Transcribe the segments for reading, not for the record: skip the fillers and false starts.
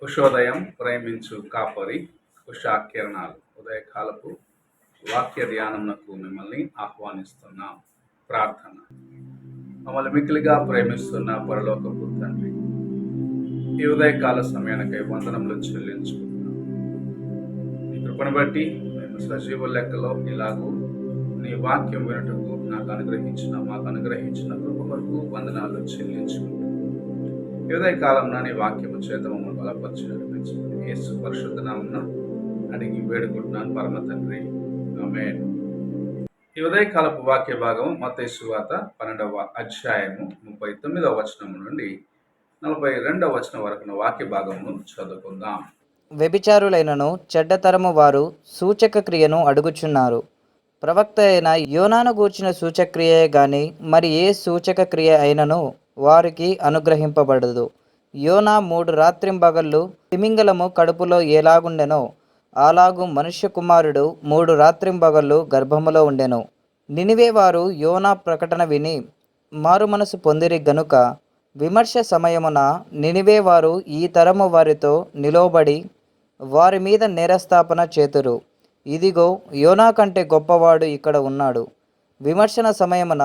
ఉషోదయం ప్రేమించు కాపరి ఉషా కిరణాలు ఉదయకాలపు వాక్య ధ్యానమునకు మిమ్మల్ని ఆహ్వానిస్తున్నాం. ప్రార్థన. మమ్మల్ని మిక్కిలిగా ప్రేమిస్తున్న పరలోకపు తండ్రి, ఈ ఉదయకాల సమయానికై వందనములు చెల్లించుకుంటున్నాం. నీ కృపను బట్టి మేము సజీవ లెక్కలో ఇలాగూ నీ వాక్యం వినటకు మాకు అనుగ్రహించిన కృప కొరకు వందనాలు చెల్లించుకుంటున్నాం. ఈ ఉదయకాలంలో నీ వాక్యము చేత మమ్మల్ని బలపరిచి నడిపించుకుని యేసు పరిశుద్ధ నామమున అడిగి వేడుకుంటున్నాను పరమ తండ్రి, ఆమేన్. ఈ ఉదయకాలపు వాక్య భాగం మత్తయి సువార్త 12వ అధ్యాయము 39వ వచనం నుండి 42వ వచనం వరకు వాక్య భాగమును చదువుకుందాం. వ్యభిచారులైనను చెడ్డతరము వారు సూచక క్రియను అడుగుచున్నారు. ప్రవక్త అయిన యోనాను గూర్చిన సూచక్రియే గాని మరి ఏ సూచక క్రియ అయినను వారికి అనుగ్రహింపబడదు. యోనా 3 రాత్రింబగళ్ళు తిమింగలము కడుపులో ఎలాగుండెనో అలాగు మనుష్య కుమారుడు 3 రాత్రింబగళ్ళు గర్భములో ఉండెను. నినివే వారు యోనా ప్రకటన విని మారు మనసు పొందిరి గనుక విమర్శ సమయమున నినివే వారు ఈ తరము వారితో నిలవబడి వారి మీద నేరస్థాపన చేతురు. ఇదిగో, యోనా కంటే గొప్పవాడు ఇక్కడ ఉన్నాడు. విమర్శన సమయమున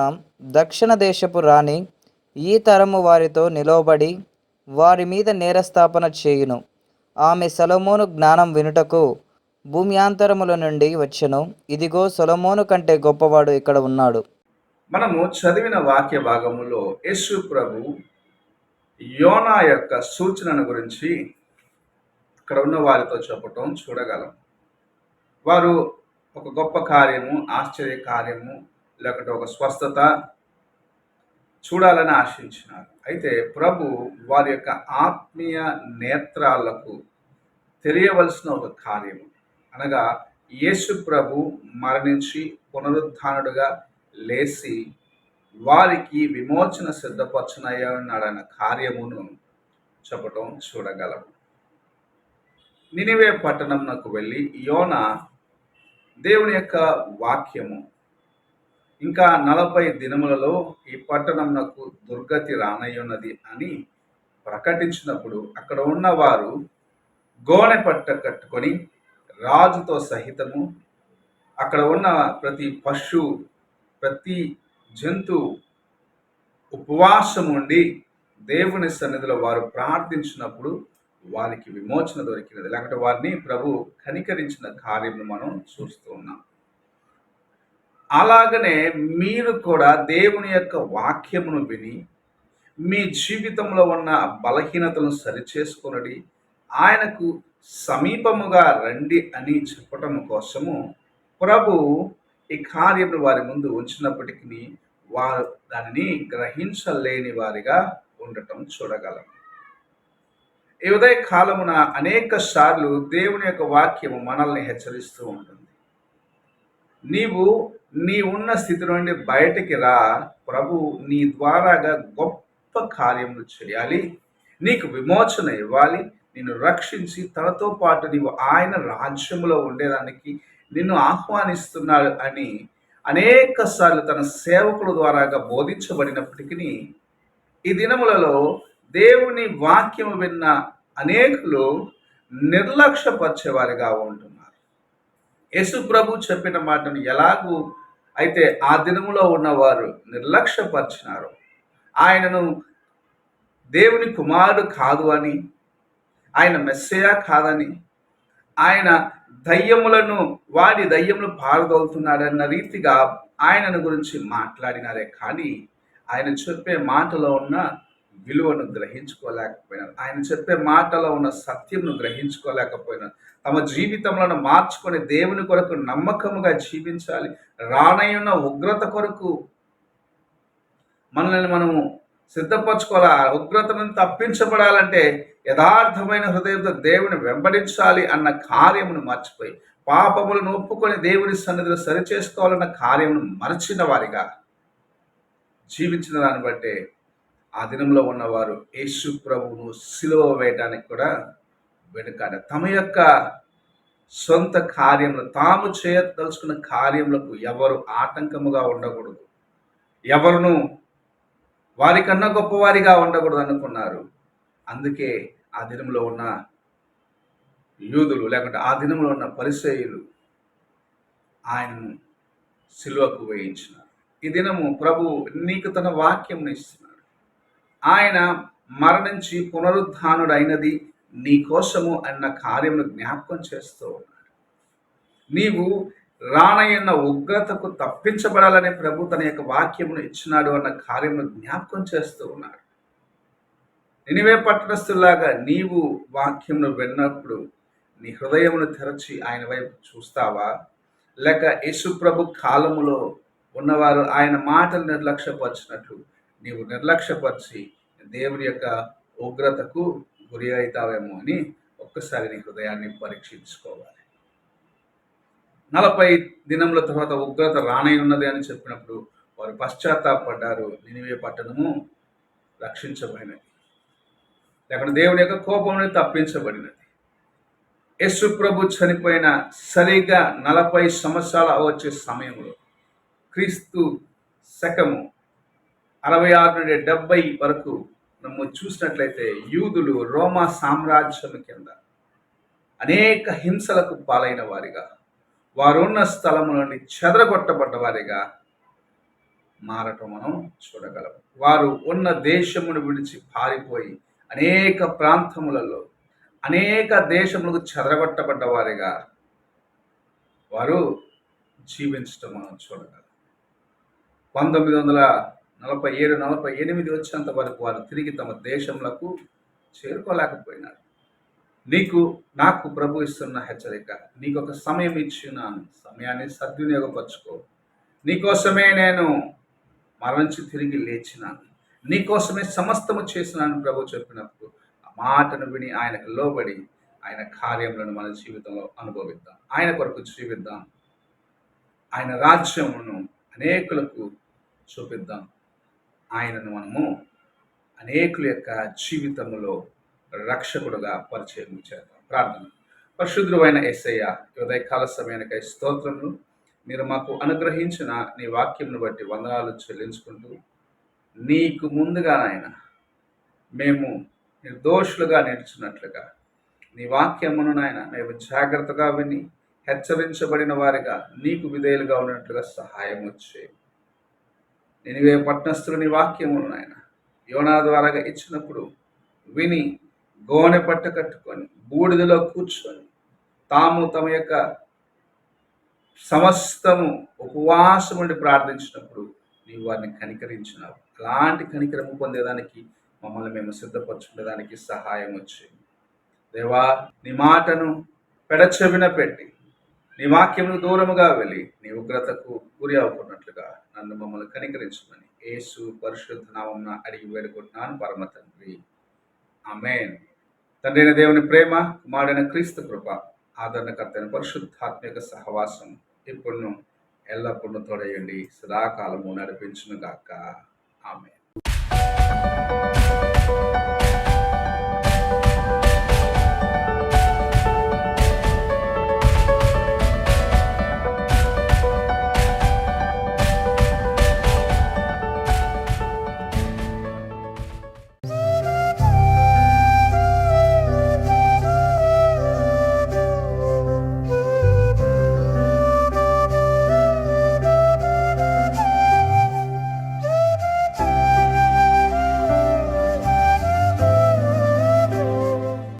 దక్షిణ దేశపు రాణి ఈ తరము వారితో నిలవబడి వారి మీద నేరస్థాపన చేయును. ఆమె సొలొమోను జ్ఞానం వినుటకు భూమ్యాంతరముల నుండి వచ్చెను. ఇదిగో, సొలొమోను కంటే గొప్పవాడు ఇక్కడ ఉన్నాడు. మనము చదివిన వాక్య భాగములో యేసు ప్రభు యోనా యొక్క సూచనను గురించి ఇక్కడ ఉన్న వారితో చెప్పటం చూడగలం. వారు ఒక గొప్ప కార్యము, ఆశ్చర్య కార్యము, లేకపోతే ఒక స్వస్థత చూడాలని ఆశించినారు. అయితే ప్రభు వారి యొక్క ఆత్మీయ నేత్రాలకు తెలియవలసిన ఒక కార్యము, అనగా యేసు ప్రభు మరణించి పునరుత్థానుడుగా లేచి వారికి విమోచన సిద్ధపరచనయ్యన్నాడన్న కార్యమును చెప్పటం చూడగలము. నినివే పట్టణంకు వెళ్ళి యోనా దేవుని యొక్క వాక్యము ఇంకా 40 దినములలో ఈ పట్టణంకు దుర్గతి రానయ్యున్నది అని ప్రకటించినప్పుడు అక్కడ ఉన్నవారు గోనె పట్ట కట్టుకొని రాజుతో సహితము అక్కడ ఉన్న ప్రతి పశువు, ప్రతి జంతువు ఉపవాసం ఉండి దేవుని సన్నిధిలో వారు ప్రార్థించినప్పుడు వారికి విమోచన దొరికినది. లేకపోతే వారిని ప్రభు కనికరించిన కార్యము మనం చూస్తూ ఉన్నాం. అలాగనే మీరు కూడా దేవుని యొక్క వాక్యమును విని మీ జీవితంలో ఉన్న బలహీనతలను సరిచేసుకొనడి ఆయనకు సమీపముగా రండి అని చెప్పటం కోసము ప్రభు ఈ కార్యము వారి ముందు ఉంచినప్పటికీ వారు దానిని గ్రహించలేని వారిగా ఉండటం చూడగలం. ఈ ఉదయ కాలమున అనేక సార్లు దేవుని యొక్క వాక్యము మనల్ని హెచ్చరిస్తూ ఉంటుంది. నీ ఉన్న స్థితి నుండి బయటికి రా, ప్రభు నీ ద్వారాగా గొప్ప కార్యములు చేయాలి, నీకు విమోచన ఇవ్వాలి, నిన్ను రక్షించి తనతో పాటు నీవు ఆయన రాజ్యములో ఉండేదానికి నిన్ను ఆహ్వానిస్తున్నాడు అని అనేక సార్లు తన సేవకుల ద్వారాగా బోధించబడినప్పటికీ ఈ దినములలో దేవుని వాక్యము విన్న అనేకులు నిర్లక్ష్యపరిచేవారిగా ఉంటున్నారు. యేసు ప్రభు చెప్పిన మాటను ఎలాగూ అయితే ఆ దినములో ఉన్నవారు నిర్లక్ష్యపరిచినారు. ఆయనను దేవుని కుమారుడు కాదు అని, ఆయన మెస్సయా కాదని, ఆయన దయ్యములను వాడి దయ్యములు పారదోలుతున్నాడన్న రీతిగా ఆయనను గురించి మాట్లాడినారే కానీ ఆయన చెప్పే మాటలో ఉన్న విలువను గ్రహించుకోలేకపోయినారు. ఆయన చెప్పే మాటలో ఉన్న సత్యంను గ్రహించుకోలేకపోయినారు. తమ జీవితంలో మార్చుకొని దేవుని కొరకు నమ్మకముగా జీవించాలి, రానయ్యున్న ఉగ్రత కొరకు మనల్ని మనము సిద్ధపరచుకోవాలి. ఉగ్రత నుండి తప్పించబడాలంటే యథార్థమైన హృదయంతో దేవుని వెంబడించాలి అన్న కార్యమును మర్చిపోయి పాపములను ఒప్పుకొని దేవుని సన్నిధిలో సరిచేసుకోవాలన్న కార్యమును మరచిన వారిగా జీవించిన దాన్ని బట్టే ఆ దినంలో ఉన్నవారు యేసు ప్రభువును సిలువ వేయడానికి కూడా వెనుకాడ తమ యొక్క సొంత కార్యములు తాము చేయదలుచుకున్న కార్యములకు ఎవరు ఆటంకముగా ఉండకూడదు, ఎవరును వారికన్నా గొప్పవారిగా ఉండకూడదు అనుకున్నారు. అందుకే ఆ దినంలో ఉన్న యూదులు లేకుంటే ఆ దినంలో ఉన్న పరిసయ్యులు ఆయనను సిలువకు వేయించినారు. ఈ దినము ప్రభు నీకు తన వాక్యం ఇస్తున్నాడు. ఆయన మరణించి పునరుద్ధానుడు అయినది నీ కోసము అన్న కార్యమును జ్ఞాపకం చేస్తూ ఉన్నాడు. నీవు రానయ్యన్న ఉగ్రతకు తప్పించబడాలని ప్రభు తన యొక్క వాక్యమును ఇచ్చినాడు అన్న కార్యమును జ్ఞాపకం చేస్తూ ఉన్నాడు. నినివే పట్టణస్థుల్లాగా నీవు వాక్యమును విన్నప్పుడు నీ హృదయమును తెరచి ఆయన వైపు చూస్తావా? లేక యేసు ప్రభు కాలములో ఉన్నవారు ఆయన మాటలు నిర్లక్ష్యపరిచినట్లు నీవు నిర్లక్ష్యపరిచి దేవుని యొక్క ఉగ్రతకు గురి అవుతావేమో అని ఒక్కసారి నీ హృదయాన్ని పరీక్షించుకోవాలి. 40 దినముల తర్వాత ఉగ్రత రానయ్యున్నది అని చెప్పినప్పుడు వారు పశ్చాత్తాపడ్డారు. నినివే పట్టణము రక్షించబడినది, లేకుంటే దేవుని యొక్క కోపం నుండి తప్పించబడినది. యేసు ప్రభు చనిపోయిన సరిగా 40 సంవత్సరాలు వచ్చే సమయంలో క్రీస్తు శకము 66 నుండి 70 వరకు మనం చూసినట్లయితే యూదులు రోమా సామ్రాజ్యం కింద అనేక హింసలకు పాలైన వారిగా, వారున్న స్థలము నుండి చెదరగొట్టబడ్డ వారిగా మారటం మనం చూడగలం. వారు ఉన్న దేశమును విడిచి పారిపోయి అనేక ప్రాంతములలో అనేక దేశములకు చెదరగొట్టబడ్డ వారిగా వారు జీవించటం మనం చూడగలం. 1947-48 వచ్చేంత వరకు వారు తిరిగి తమ దేశంలకు చేరుకోలేకపోయినారు. నీకు నాకు ప్రభు ఇస్తున్న హెచ్చరిక, నీకు ఒక సమయం ఇచ్చినాను, సమయాన్ని సద్వినియోగపరచుకో. నీకోసమే నేను మరణించి తిరిగి లేచినాను, నీకోసమే సమస్తము చేసినాను ప్రభు చెప్పినప్పుడు ఆ మాటను విని ఆయనకు లోబడి ఆయన కార్యములను మన జీవితంలో అనుభవిద్దాం, ఆయన కొరకు జీవిద్దాం, ఆయన రాజ్యమును అనేకులకు చూపిద్దాం. ఆయనను మనము అనేకుల యొక్క జీవితంలో రక్షకుడుగా పరిచయం చేద్దాం. ప్రార్థన. పరిశుద్ధుడైన యేసయ్య, ఉదయకాల సమయానికై స్తోత్రములు. మీరు మాకు అనుగ్రహించిన నీ వాక్యంను బట్టి వందనాలు చెల్లించుకుంటూ, నీకు ముందుగా నాయన మేము నిర్దోషులుగా నిలిచినట్లుగా నీ వాక్యమును నాయన మేము జాగ్రత్తగా విని హెచ్చరించబడిన వారిగా నీకు విధేయులుగా ఉన్నట్లుగా సహాయం వచ్చే. నినివే పట్టణస్థులు నీ వాక్యమును నాయన యోనా ద్వారాగా ఇచ్చినప్పుడు విని గోనె పట్ట కట్టుకొని బూడిదలో కూర్చొని తాము తమ యొక్క సమస్తము ఉపవాసం ఉండి ప్రార్థించినప్పుడు నీవు వారిని కనికరించినావు. అలాంటి కనికరము పొందేదానికి మమ్మల్ని మేము సిద్ధపరచుకునేదానికి సహాయం వచ్చేది. దేవా, నీ మాటను పెడచెవిన పెట్టి నీ వాక్యమును దూరముగా వెళ్ళి నీ ఉగ్రతకు గురి అవ్వకున్నట్లుగా నన్ను మమ్మల్ని కనికరించమని యేసు పరిశుద్ధ నామమున అడిగి వేడుకుంటున్నాను పరమ తండ్రి, ఆమేన్. తండ్రి అయిన దేవుని ప్రేమ, కుమారుడైన క్రీస్తు కృప, ఆదరణకర్తైన పరిశుద్ధాత్మిక సహవాసం ఇప్పుడు ఎల్లప్పుడూ తోడయండి, సదాకాలము నడిపించును గాక. ఆమేన్.